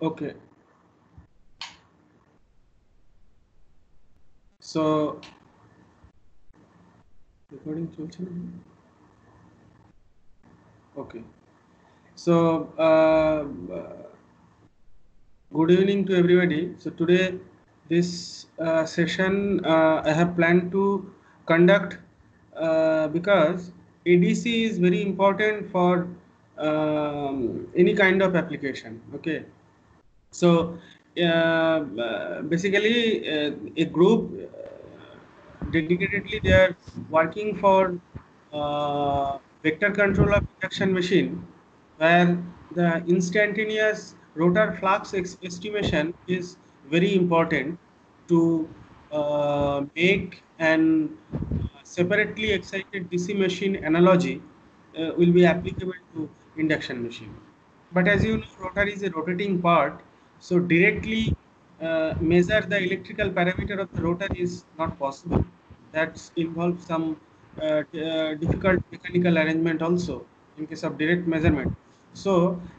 Okay. So recording চলছে না? Okay. So good evening to everybody. So today this session I have planned to conduct because ADC is very important for any kind of application. Okay. So basically a group dedicatedly they are working for vector control of induction machine where the instantaneous rotor flux estimation is very important to make an separately excited DC machine analogy will be applicable to induction machine. But as you know, rotor is a rotating part, so directly measure the electrical parameter of the rotor is not possible. That involves some difficult mechanical arrangement also in case of direct measurement. So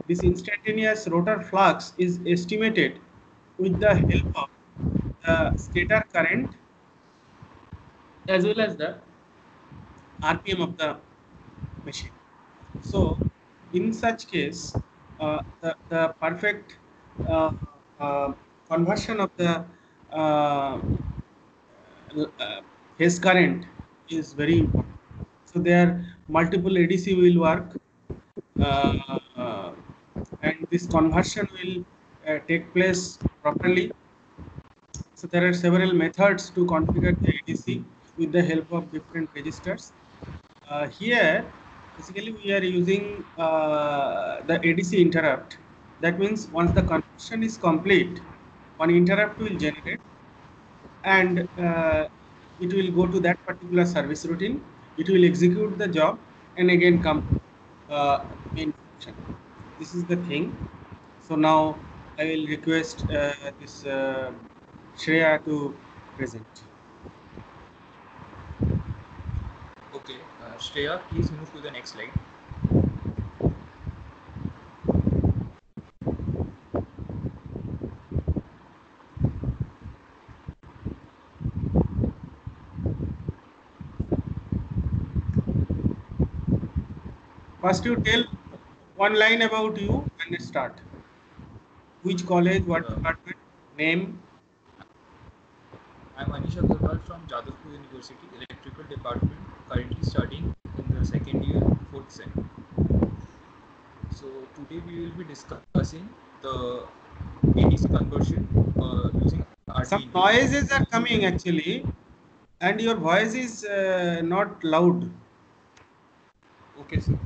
this instantaneous rotor flux is estimated with the help of the stator current as well as the RPM of the machine. So in such case, the perfect uh, uh, conversion of the uh, phase current is very important. So there multiple ADC will work, uh, uh, and this conversion will take place properly. So there are several methods to configure the ADC with the help of different registers. Here, basically, we are using the ADC interrupt. That means once the conversion is complete, one interrupt will generate and it will go to that particular service routine. It will execute the job and again come to main function. This is the thing. So now I will request this Shreya to present. Okay, Shreya, please move to the next slide. First, you tell one line about you and start. Which college, what department, name? I'm Anish Agarwal from Jadavpur University, Electrical Department, currently studying in the second year, fourth sem. So today we will be discussing the ADC conversion using Some Arduino. noises are coming actually, and your voice is not loud. Okay, sir.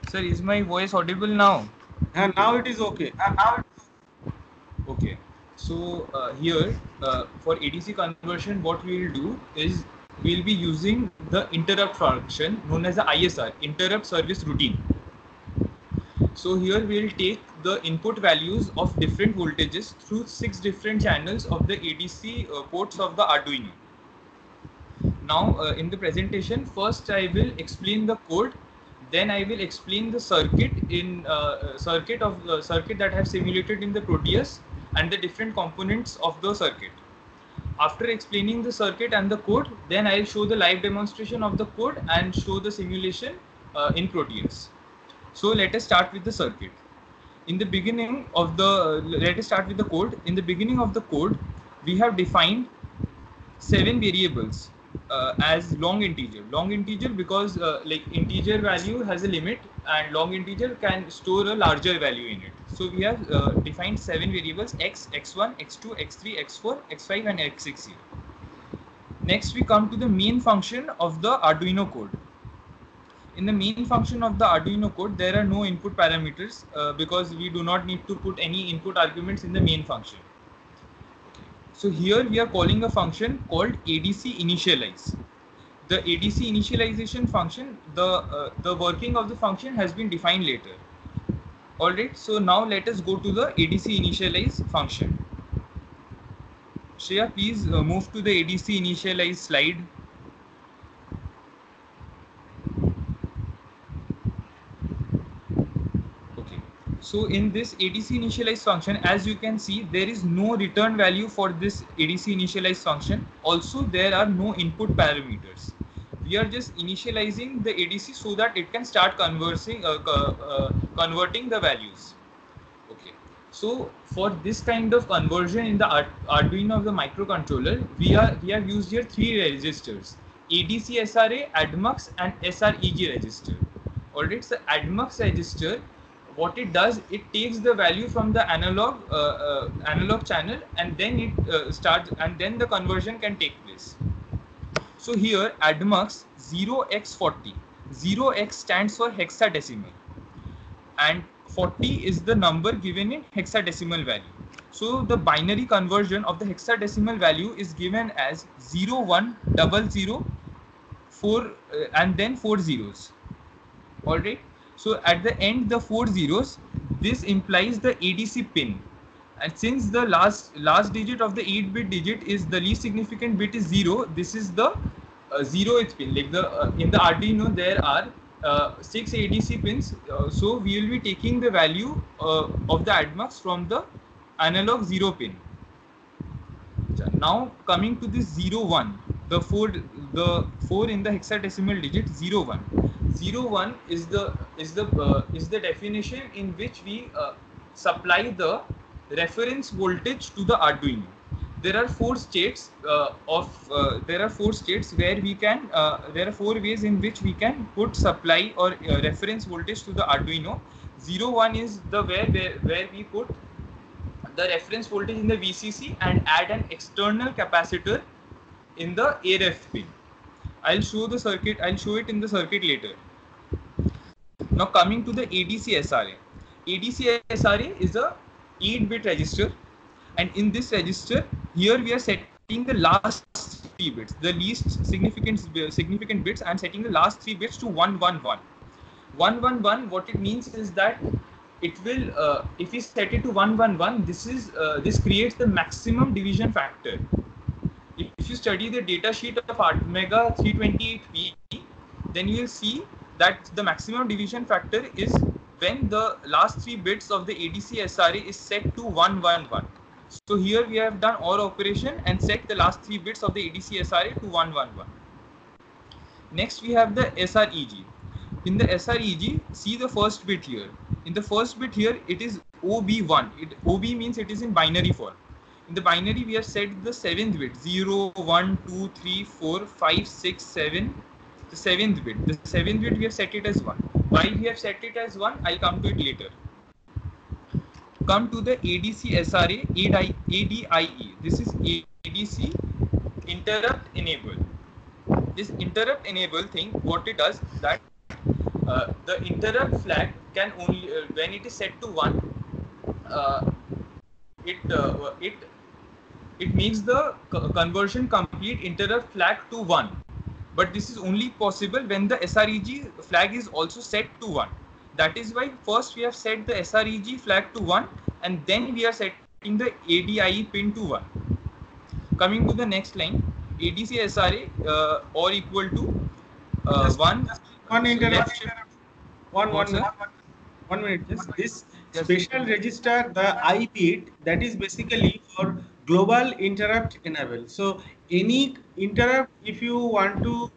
Sir, is my voice audible now? And now it is okay. Okay. So here for ADC conversion, what we will do is we'll be using the interrupt function known as the ISR, interrupt service routine. So here we'll take the input values of different voltages through 6 different channels of the ADC ports of the Arduino. Now in the presentation, first I will explain the code, then I will explain the circuit in circuit that I have simulated in the Proteus and the different components of the circuit. After explaining the circuit and the code, then I'll show the live demonstration of the code and show the simulation in Proteus. So let us start with the circuit. In the beginning of the, let us start with the code. In the beginning of the code, we have defined 7 variables as long integer. Long integer because like integer value has a limit and long integer can store a larger value in it. So we have defined 7 variables x, x1, x2, x3, x4, x5 and x6 here. Next we come to the main function of the Arduino code. In the main function of the Arduino code, there are no input parameters because we do not need to put any input arguments in the main function. So here we are calling a function called ADC initialize. The ADC initialization function, the working of the function has been defined later. Alright, so now let us go to the ADC initialize function. Shreya, please move to the ADC initialize slide. Okay, So in this ADC initialize function, as you can see, there is no return value for this ADC initialize function. Also, there are no input parameters. We are just initializing the ADC so that it can start converting the values. Okay. So for this kind of conversion in the Arduino of the microcontroller, we have used here 3 registers: ADC SRA, ADMUX, and SREG register. Alright, so ADMUX register, what it does, it takes the value from the analog channel, and then it starts, and then the conversion can take place. So here ADMUX 0x40, 0x stands for hexadecimal, and 40 is the number given in hexadecimal value. So the binary conversion of the hexadecimal value is given as 0100 4 and then 4 zeros. All right. So at the end, the 4 zeros, this implies the ADC pin. And since the last digit of the 8-bit digit is the least significant bit is 0, this is the 0th pin. Like in the Arduino, there are 6 ADC pins. So we will be taking the value of the ADMUX from the analog 0 pin. Now coming to this 01, the 4 in the hexadecimal digit 01. 01 is the definition in which we supply the reference voltage to the Arduino. There are 4 states where we can there are 4 ways in which we can put supply or reference voltage to the Arduino. 01 is the where we put the reference voltage in the VCC and add an external capacitor in the ARF pin. I'll show it in the circuit later. Now coming to the ADC SRA. ADC SRA is a 8-bit register, and in this register, here we are setting the last 3 bits, the least significant bits, and setting the last 3 bits to 111. 111, what it means is that it will, if we set it to 111, this creates the maximum division factor. If you study the data sheet of Atmega 328P, then you will see that the maximum division factor is when the last 3 bits of the ADC SRA is set to 111. So here we have done OR operation and set the last 3 bits of the ADC SRA to 111. Next we have the SREG. In the SREG, see the first bit here. In the first bit here, it is OB1. OB means it is in binary form. In the binary, we have set the 7th bit, 0, 1, 2, 3, 4, 5, 6, 7. The 7th bit. The 7th bit we have set it as 1. Why we have set it as 1? I'll come to it later. Come to the ADC SRA ADIE. This is ADC interrupt enable. This interrupt enable thing, what it does, that the interrupt flag can only when it is set to 1, it makes the conversion complete interrupt flag to 1. But this is only possible when the SREG flag is also set to 1. That is why first we have set the SREG flag to 1, and then we are setting the ADIE pin to 1. Coming to the next line, ADC SRA or equal to 1. One interruption. One minute. Just this special register, the I bit, that is basically for global interrupt enable. So any interrupt, if you want to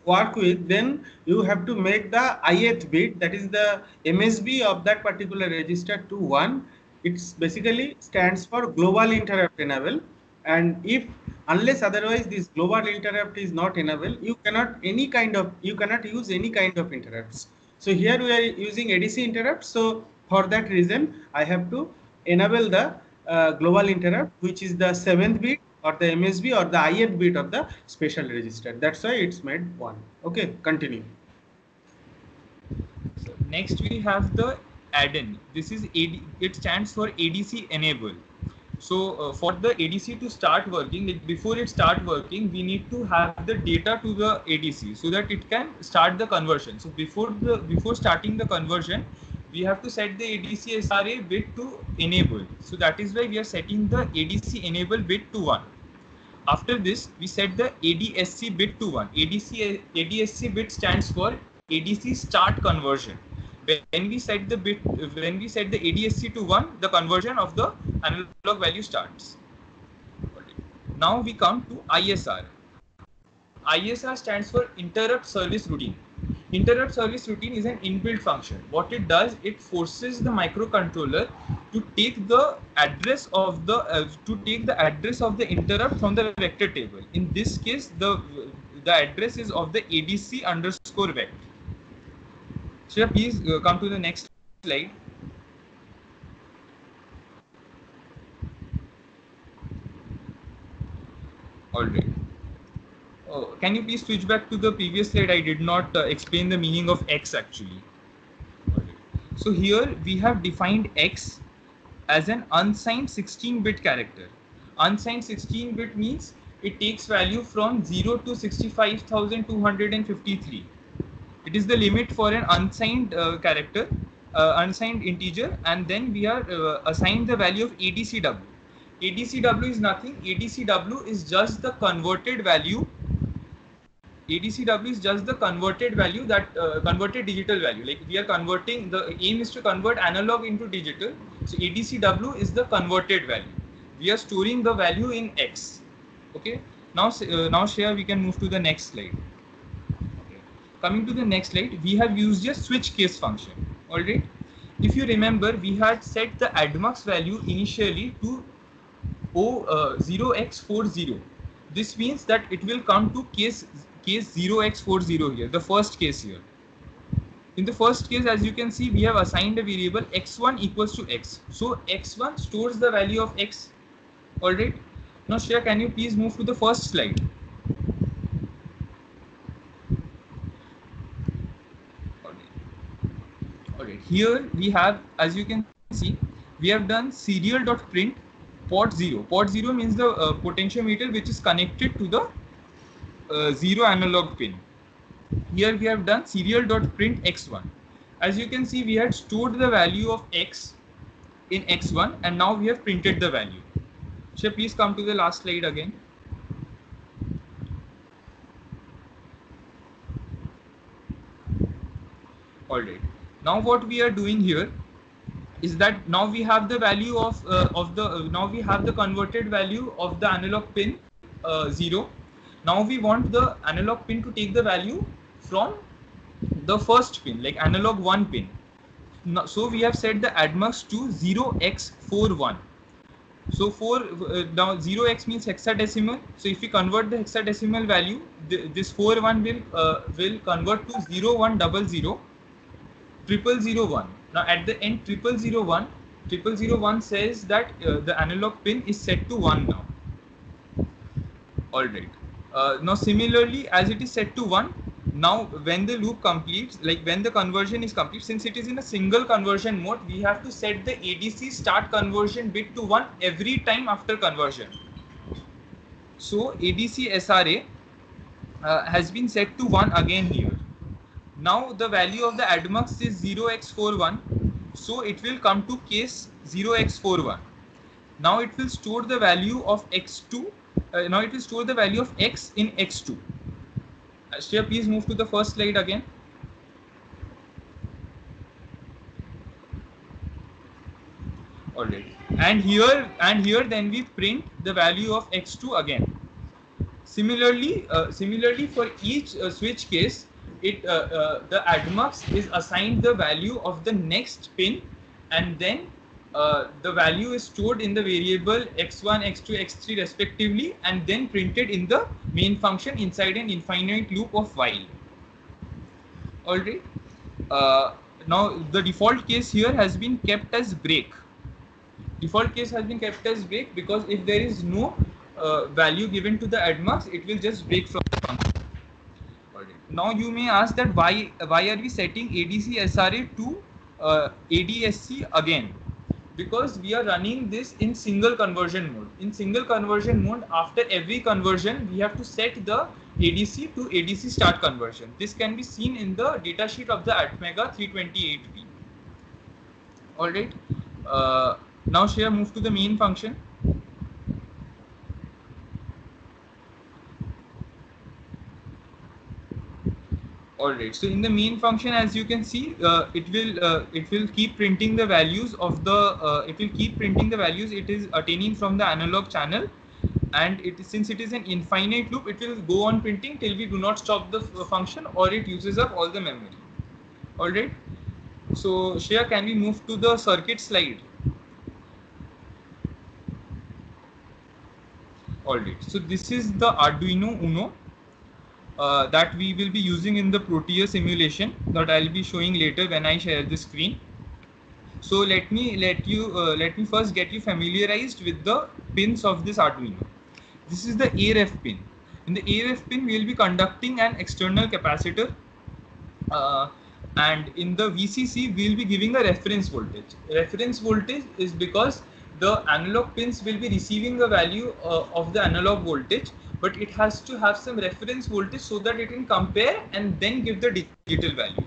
work with, then you have to make the ith bit, that is the MSB of that particular register, to 1. It's basically stands for global interrupt enable. And if unless otherwise this global interrupt is not enabled, you cannot use any kind of interrupts. So here we are using ADC interrupts. So for that reason, I have to enable the global interrupt, which is the 7th bit or the MSB or the ith bit of the special register. That's why it's made 1. Okay, continue. So next we have the add-in. This is it stands for ADC enable. So for the ADC to start working, like before it start working, we need to have the data to the ADC so that it can start the conversion. So before starting the conversion, we have to set the ADC SRA bit to enable. So that is why we are setting the ADC enable bit to 1. After this, we set the ADSC bit to 1. ADSC bit stands for ADC start conversion. when we set the ADSC to 1, the conversion of the analog value starts. Now we come to ISR. ISR stands for interrupt service routine. Interrupt service routine is an inbuilt function. What it does, it forces the microcontroller to take the address of the interrupt from the vector table. In this case, the address is of the ADC underscore vec. So please come to the next slide. All right. Can you please switch back to the previous slide? I did not explain the meaning of X actually. So here we have defined X as an unsigned 16-bit character. Unsigned 16-bit means it takes value from 0 to 65,253. It is the limit for an unsigned character, unsigned integer, and then we are assigned the value of ADCW. ADCW is nothing. ADCW is just the converted value. ADCW is just the converted value, that converted digital value. Like we are converting, the aim is to convert analog into digital. So ADCW is the converted value. We are storing the value in X. Okay. Now Shreya, we can move to the next slide. Okay. Coming to the next slide, we have used a switch case function. All right. If you remember, we had set the admux value initially to 0x40. This means that it will come to case 0x40 here, the first case here. In the first case, as you can see, we have assigned a variable x1 equals to x. So x1 stores the value of x. All right. Now Shreya, can you please move to the first slide? All right. Here we have, as you can see, we have done serial.print port 0. Port 0 means the potentiometer which is connected to the 0 analog pin. Here we have done serial.print x1. As you can see, we had stored the value of x in x1 and now we have printed the value. So please come to the last slide again. All right. Now what we are doing here is that now we have the value of now we have the converted value of the analog pin 0. Now we want the analog pin to take the value from the first pin, like analog 1 pin. Now, so we have set the admux to 0x41. So now 0x means hexadecimal. So if we convert the hexadecimal value, this 41 will convert to 0100 0001. Now at the end 0001 says that the analog pin is set to 1 now. All right. Now similarly, as it is set to 1, now when the loop completes, like when the conversion is complete, since it is in a single conversion mode, we have to set the ADC start conversion bit to 1 every time after conversion. So ADC SRA has been set to 1 again here. Now the value of the admux is 0x41, so it will come to case 0x41. Now it will store the value of x2. Now it will store the value of x in x2. Shreya, please move to the first slide again. All right. And here then we print the value of x2 again. Similarly for each switch case, the admux is assigned the value of the next pin, and then the value is stored in the variable x1, x2, x3 respectively, and then printed in the main function inside an infinite loop of while. All right. Now the default case here has been kept as break. Default case has been kept as break because if there is no value given to the admux, it will just break from the function. Now you may ask that why are we setting ADC SRA to ADSC again? Because we are running this in single conversion mode. In single conversion mode, after every conversion, we have to set the ADC to ADC start conversion. This can be seen in the datasheet of the Atmega 328P. All right. Now Shreya, move to the main function. Alright, so in the main function, as you can see, it will keep printing the values of the it is attaining from the analog channel, and since it is an infinite loop, it will go on printing till we do not stop the function or it uses up all the memory. Alright, so Shreya, can we move to the circuit slide? Alright, so this is the Arduino Uno that we will be using in the Proteus simulation that I'll be showing later when I share the screen. So let me first get you familiarized with the pins of this Arduino. This is the AREF pin. In the AREF pin, we will be conducting an external capacitor, and in the VCC, we will be giving a reference voltage. Reference voltage is because the analog pins will be receiving the value of the analog voltage, but it has to have some reference voltage so that it can compare and then give the digital value.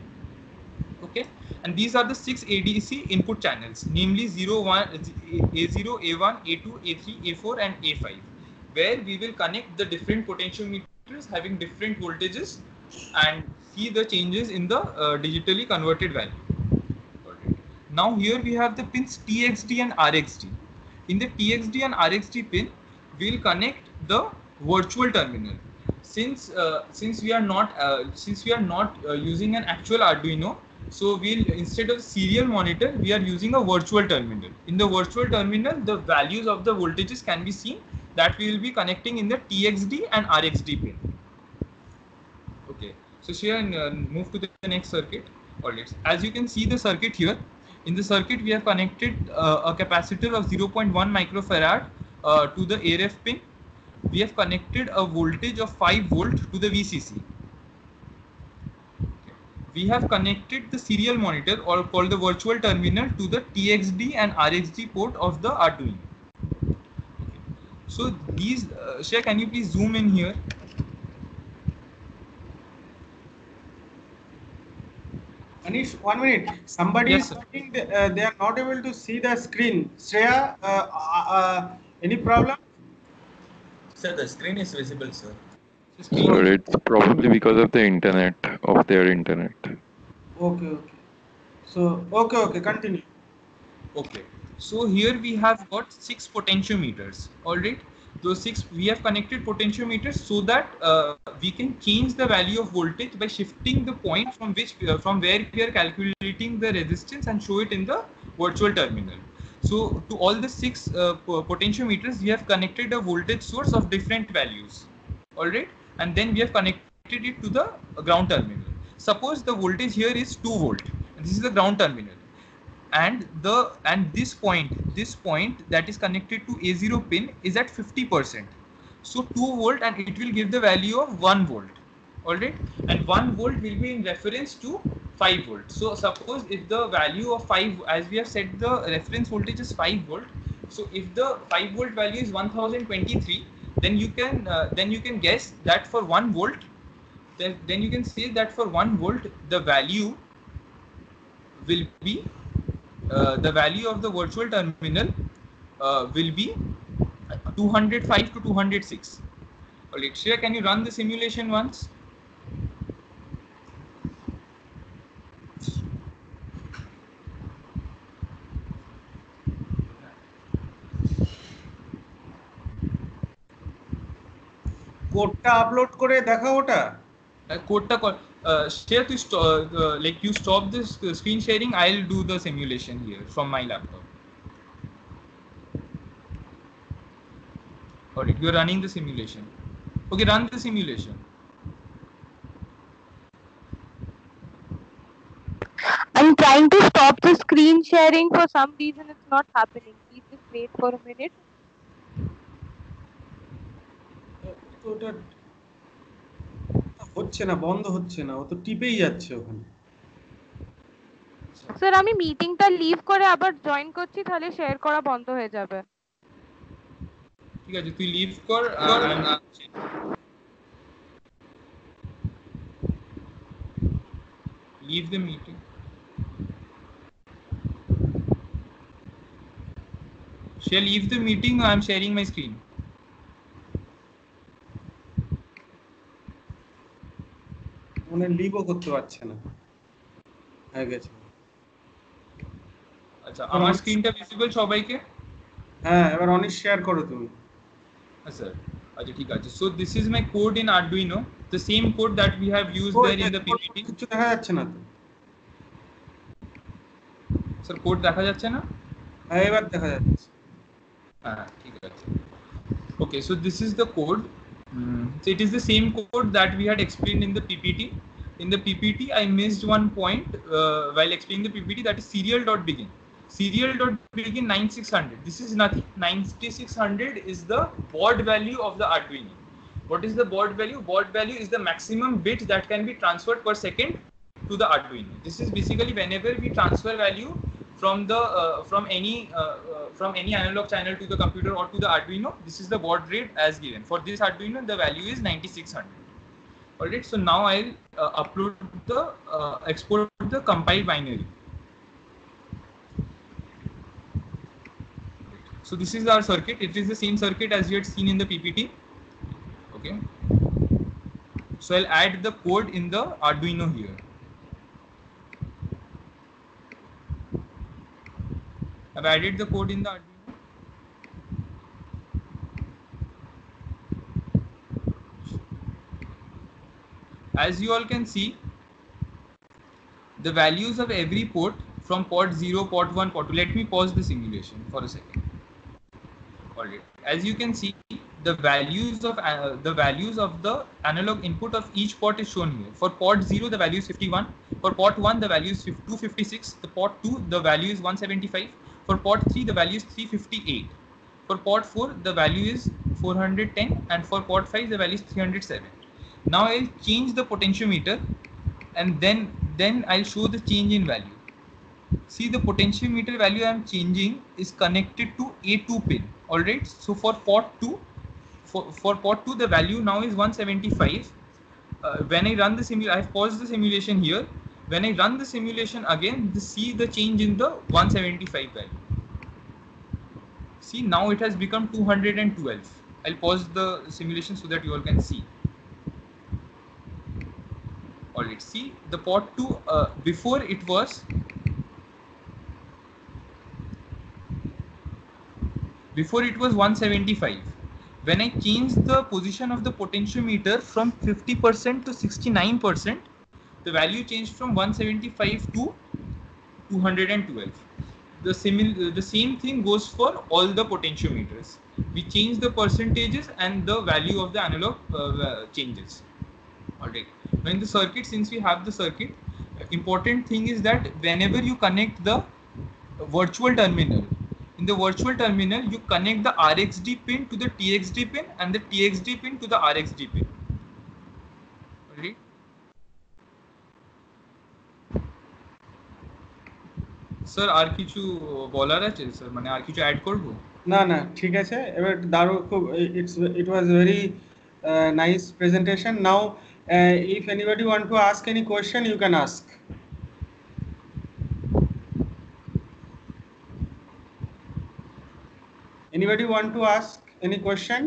Okay, and these are the 6 ADC input channels, namely A0, A1, A2, A3, A4 and A5, where we will connect the different potentiometers having different voltages and see the changes in the digitally converted value. Alright. Now here we have the pins TXD and RXD. In the TXD and RXD pin, we will connect the virtual terminal. Since we are not using an actual Arduino, so we'll, instead of serial monitor, we are using a virtual terminal. In the virtual terminal, the values of the voltages can be seen that we will be connecting in the TXD and RXD pin. Okay, so here move to the next circuit. Alright, as you can see the circuit here. In the circuit, we have connected a capacitor of 0.1 microfarad to the AREF pin. We have connected a voltage of 5 volt to the VCC. We have connected the serial monitor, or called the virtual terminal, to the TXD and RXD port of the Arduino. Okay. So these, Shreya, can you please zoom in here? Anish, 1 minute. Somebody Yes, is saying they are not able to see the screen. Shreya, any problem? Sir, the screen is visible, sir. Sir, it's probably because of the internet, of their internet. Okay. So, okay, continue. Okay. So here we have got 6 potentiometers. Alright. Those 6, we have connected potentiometers so that we can change the value of voltage by shifting the point from where we are calculating the resistance and show it in the virtual terminal. So to all the 6 potentiometers, we have connected a voltage source of different values. Alright, and then we have connected it to the ground terminal. Suppose the voltage here is 2 volt, and this is the ground terminal, and this point that is connected to A0 pin is at 50%. So 2 volt, and it will give the value of 1 volt. Alright, and 1 volt will be in reference to 5 volt. So suppose if the value of 5, as we have said, the reference voltage is 5 volt. So if the 5 volt value is 1023, then you can guess that for 1 volt, then you can say that for 1 volt the value will be the value of the virtual terminal will be 205 to 206. Alright, Shreya, can you run the simulation once? কোডটা upload করে দেখাও ওটা। কোডটা Shreya, like you stop this screen sharing, I'll do the simulation here from my laptop. Alright, you're running the simulation. Okay, run the simulation. I'm trying to stop the screen sharing. For some reason, it's not happening. Please just wait for a minute. ওটা হচ্ছে না, বন্ধ হচ্ছে না, ও তো টিপেই যাচ্ছে ওখানে। Sir, আমি মিটিংটা লিভ করে আবার জয়েন করছি, তাহলে শেয়ার করা বন্ধ হয়ে যাবে। ঠিক আছে, তুই লিভ কর। Leave the meeting. Shall leave the meeting? I'm sharing my screen. মানে লিভও করতে পারছে না, হয়ে গেছে। আচ্ছা আমার স্ক্রিনটা ভিজিবল সবাইকে? হ্যাঁ, এবার অনিশ শেয়ার করো তুমি। হ্যাঁ স্যার, আচ্ছা ঠিক আছে। So this is my code in Arduino, the same code that we have used there in the PPT. কিছু দেখা যাচ্ছে না তো? স্যার কোড দেখা যাচ্ছে না? হ্যাঁ, এবার দেখা যাচ্ছে। হ্যাঁ ঠিক আছে। Okay, so this is the code. So it is the same code that we had explained in the PPT. In the PPT, I missed one point while explaining the PPT, that is serial.begin. Serial.begin 9600. This is nothing. 9600 is the baud value of the Arduino. What is the baud value? Baud value is the maximum bit that can be transferred per second to the Arduino. This is basically whenever we transfer value from the from any analog channel to the computer or to the Arduino, this is the baud rate as given. For this Arduino, the value is 9600. Alright, so now I'll upload the export the compiled binary. So this is our circuit. It is the same circuit as you had seen in the PPT. Okay. So I'll add the code in the Arduino here. I've added the code in the Arduino. As you all can see, the values of every port from port 0, port 1, port 2. Let me pause the simulation for a second. Alright. As you can see, the values of the analog input of each port is shown here. For port 0, the value is 51. For port 1, the value is 256. The port 2, the value is 175. For port 3, the value is 358. For port 4, the value is 410, and for port 5, the value is 307. Now I'll change the potentiometer, and then I'll show the change in value. See, the potentiometer value I am changing is connected to A2 pin. All right. So for port 2, for port 2, the value now is 175. When I run the simulation, I've paused the simulation here. When I run the simulation again, see the change in the 175 value. See, now it has become 212. I'll pause the simulation so that you all can see. Alright, see the port 2, before it was 175. When I change the position of the potentiometer from 50% to 69%, the value changed from 175 to 212. The same thing goes for all the potentiometers. We change the percentages and the value of the analog changes. Alright. Now in the circuit, since we have the circuit, important thing is that whenever you connect the virtual terminal, in the virtual terminal, you connect the RxD pin to the TxD pin and the TxD pin to the RxD pin. Alright. Sir আর কিছু বলার আছে sir, মানে আর কিছু add করব? না না, ঠিক আছে। এবার দারুণ, খুব it was very nice presentation. Now if anybody want to ask any question, you can ask. Anybody want to ask any question?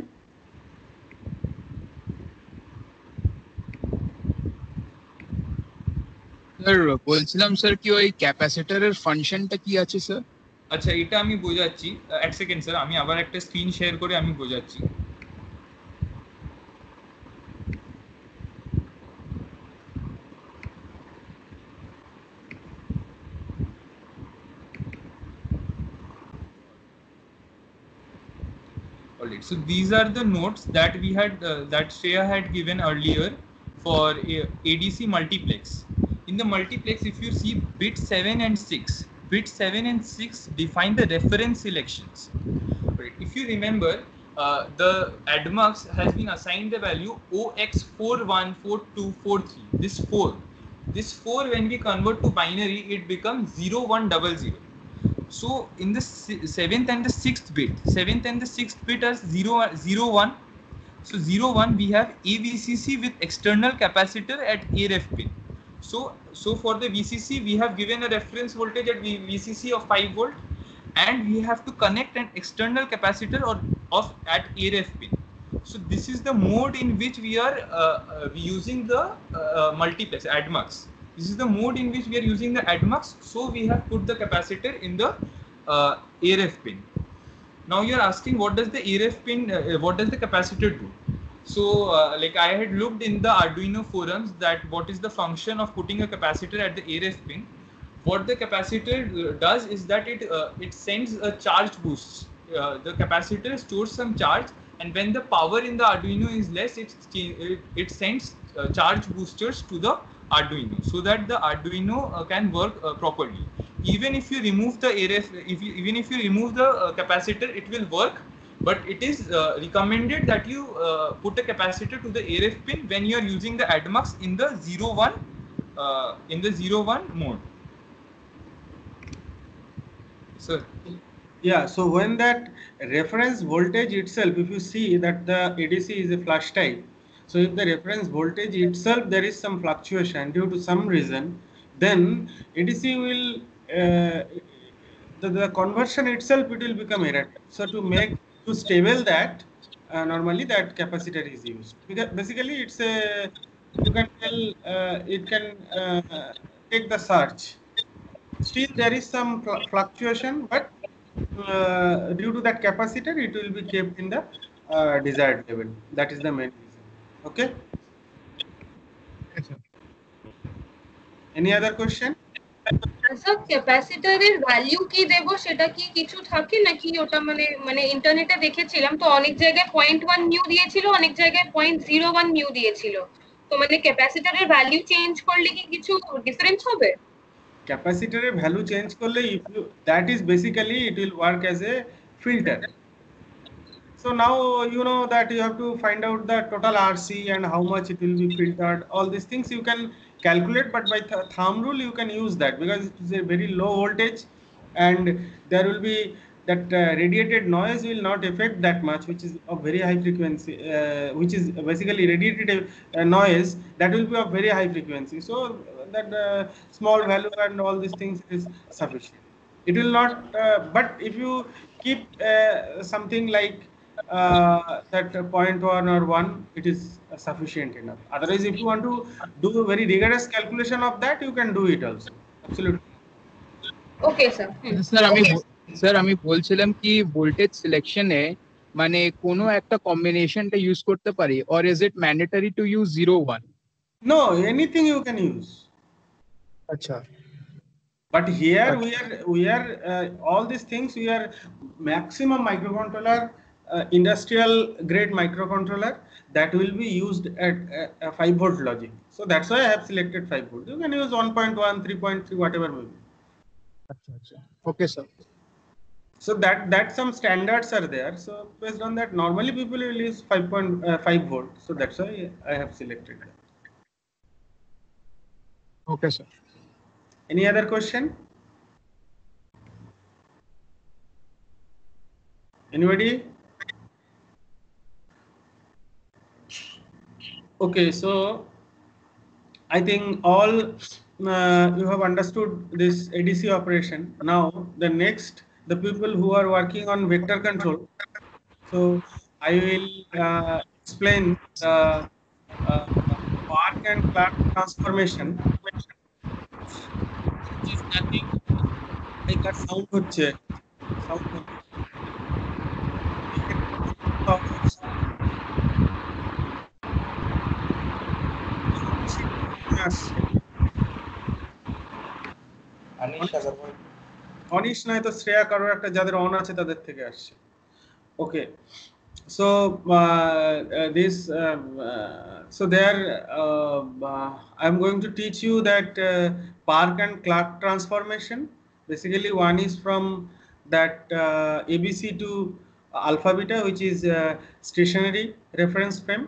Sir বলছিলাম স্যার কি ওই ক্যাপাসিটরের ফাংশনটা কি আছে স্যার? আচ্ছা, এটা আমি বোঝাচ্ছি, এক সেকেন্ড স্যার, আমি আবার একটা স্ক্রিন শেয়ার করে আমি বোঝাচ্ছি। Alright, so these are the notes that we had that Shreya had given earlier for ADC multiplex. In the multiplex, if you see bit 7 and 6, bit 7 and 6 define the reference selections. Right. If you remember, the ADMUX has been assigned the value OX414243. This 4 when we convert to binary, it becomes 0100. So in the 7th and the 6th bit as 001. So 01 we have AVCC with external capacitor at AREF pin. So for the VCC, we have given a reference voltage at VCC of 5 volt, and we have to connect an external capacitor at AREF pin. So this is the mode in which we are using the multiplex ADMUX. This is the mode in which we are using the ADMUX. So we have put the capacitor in the ARF pin. Now you are asking, what does the ARF pin, what does the capacitor do? So like I had looked in the Arduino forums that what is the function of putting a capacitor at the ARF pin. What the capacitor does is that it sends a charge boost. The capacitor stores some charge, and when the power in the Arduino is less, it sends charge boosters to the Arduino so that the Arduino can work properly. Even if you remove the ARF, even if you remove the capacitor, it will work. But it is recommended that you put a capacitor to the ARF pin when you are using the ADMUX in the 0-1 mode. Sir. Yeah, so when that reference voltage itself, if you see that the ADC is a flash type, so if the reference voltage itself there is some fluctuation due to some reason, then ADC will the conversion itself, it will become erratic. So to stable that, normally that capacitor is used, because basically it's a, you can tell it can take the surge. Still there is some fluctuation, but due to that capacitor, it will be kept in the desired level. That is the main reason. Okay. Yes, sir. Any other question? Sir ক্যাপাসিটরের value কি দেব, সেটা কি কিছু থাকে নাকি ওটা মানে ইন্টারনেটে দেখেছিলাম তো অনেক জায়গায় 0.1 মিউ দিয়েছিল, অনেক জায়গায় 0.01 মিউ দিয়েছিল, তো মানে ক্যাপাসিটরের ভ্যালু চেঞ্জ করলে কি কিছু ডিফারেন্স হবে? ক্যাপাসিটরের ভ্যালু চেঞ্জ করলে, if you, that is basically it will work as a filter. So now you know that you have to find out the total RC and how much it will be filtered. All these things you can calculate, but by thumb rule you can use that, because it is a very low voltage and there will be that radiated noise will not affect that much, which is of very high frequency, which is basically radiated noise that will be of very high frequency. So that small value and all these things is sufficient. It will not, but if you keep something like that 0.1 or 1, it is sufficient enough. Otherwise, if you want to do a very rigorous calculation of that, you can do it also. Absolutely. Okay sir. Sir আমি বলছিলাম কি voltage সিলেকশনে মানে কোনো একটা কম্বিনেশনটা use করতে পারি, or is it mandatory to use 0-1? No, anything you can use. আচ্ছা। But here we are all these things, we are maximum microcontroller, industrial grade microcontroller that will be used at 5 volt logic. So that's why I have selected 5 volt. You can use 1.1, 3.3, whatever may be. Okay, sir. So that some standards are there. So based on that, normally people will use 5.5 volt. So that's why I have selected that. Okay, sir. Any other question? Anybody? Okay, so I think all you have understood this ADC operation. Now the next, the people who are working on vector control. So I will explain the Park and Clark transformation. Which is nothing like a sound হচ্ছে, sound হচ্ছে। Anise নয় তো শ্রেয়া কারোর একটা, যাদের on আছে তাদের থেকে আসছে। Okay, so this so there I'm going to teach you that Park and Clark transformation. Basically one is from that ABC to alpha beta, which is stationary reference frame,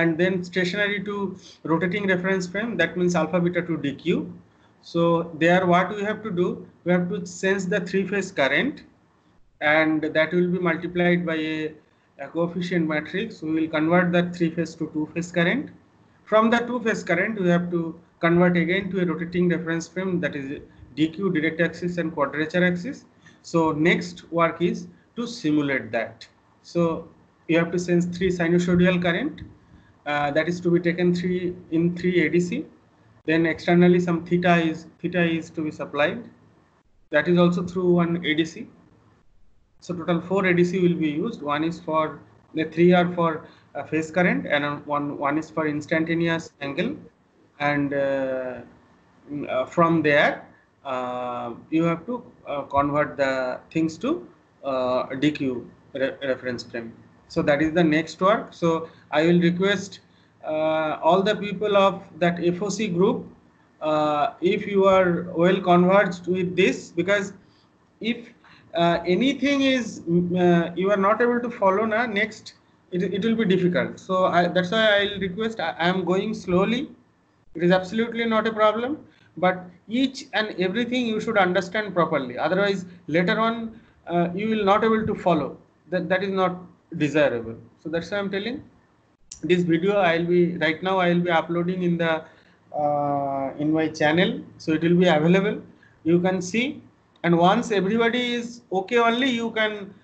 and then stationary to rotating reference frame, that means alpha beta to DQ. So there what we have to do, we have to sense the three-phase current, and that will be multiplied by a coefficient matrix. We will convert that three-phase to two-phase current. From the two-phase current, we have to convert again to a rotating reference frame, that is DQ, direct axis and quadrature axis. So next work is to simulate that. So you have to sense 3 sinusoidal current, that is to be taken 3 ADC. Then externally some theta is to be supplied, that is also through one ADC. So total 4 ADC will be used. One is for the 3 are for phase current, and one is for instantaneous angle, and from there you have to convert the things to DQ reference frame. So that is the next work. So I will request all the people of that FOC group, if you are well converged with this, because if anything is you are not able to follow now, next it will be difficult. So that's why I'll request, I am going slowly. It is absolutely not a problem, but each and everything you should understand properly. Otherwise, later on you will not able to follow. That is not desirable. So that's why I'm telling. This video right now I will be uploading in the in my channel, so it will be available. You can see, and once everybody is okay, only you can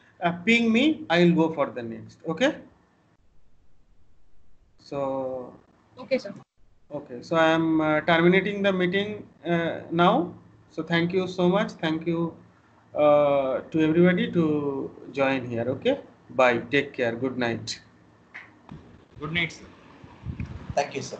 ping me. I will go for the next. Okay. So. Okay, sir. Okay, so I am terminating the meeting now. So thank you so much. Thank you to everybody to join here. Okay, bye. Take care. Good night. Good night, sir. Thank you, sir.